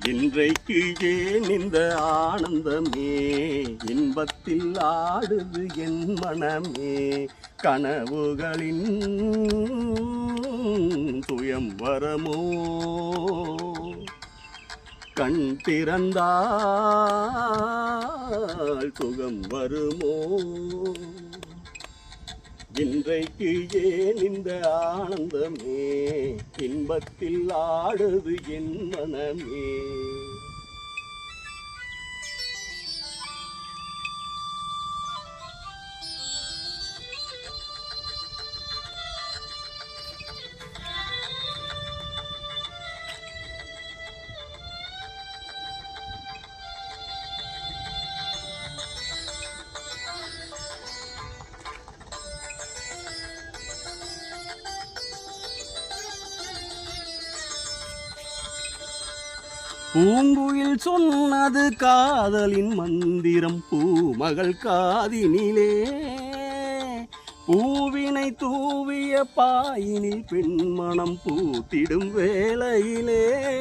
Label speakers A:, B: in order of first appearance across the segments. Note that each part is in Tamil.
A: இன்றைக்கு ஏன் இந்த ஆனந்தமே, இன்பத்தில் ஆடுது என் மனமே. கனவுகளின் சுயம்வரமோ, கண் திறந்தால் சுகம் வருமோ. இன்றைக்கு ஏன் இந்த ஆனந்தமே, இன்பத்தில் ஆடுது என் மனமே. பூங்குயில் சொன்னது காதலின் மந்திரம் பூமகள் காதினிலே. பூவினை தூவிய பாயினில் பெண்மணம் பூத்திடும் வேளையிலே.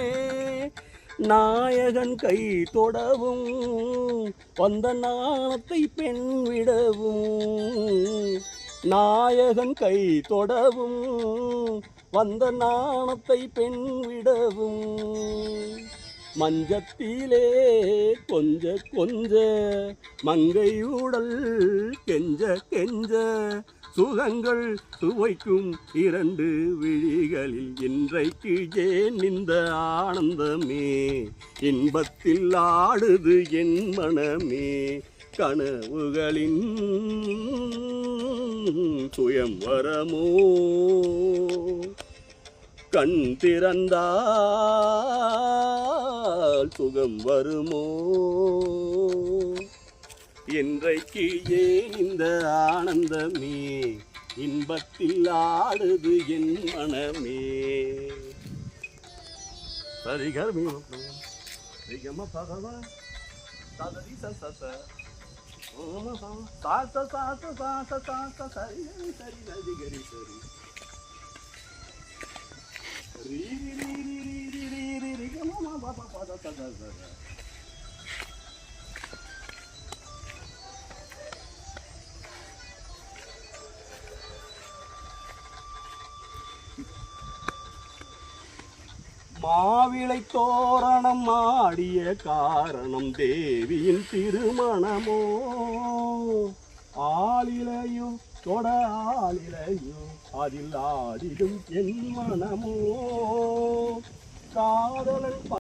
A: நாயகன் கை தொடவும் வந்த நாணத்தை பெண் விடவும். நாயகன் கை தொடவும் வந்த நாணத்தை பெண் விடவும். மஞ்சத்திலே கொஞ்ச கொஞ்ச மங்கையுடல் கெஞ்ச கெஞ்ச. சுகங்கள் சுவைக்கும் இரண்டு விழிகளில் இன்றைக்கு ஏன் இந்த ஆனந்தமே, இன்பத்தில் ஆடுது என் மனமே. கனவுகளின் சுயம்வரமோ, கண் திறந்தால் சுகம் வருமோ. இன்றைக்கு ஏன் இந்த ஆனந்தமே, இன்பத்தில் ஆடுது என் மனமே. சரிகர் மீமா பகவா சரி சரி சரி சரி. மாவிளை தோரணம் ஆடிய காரணம் தேவியின் திருமணமோ. ஆளிலையும் தொட ஆளிலையும் அதில் ஆடிடும் என் மனமோ. காதலன்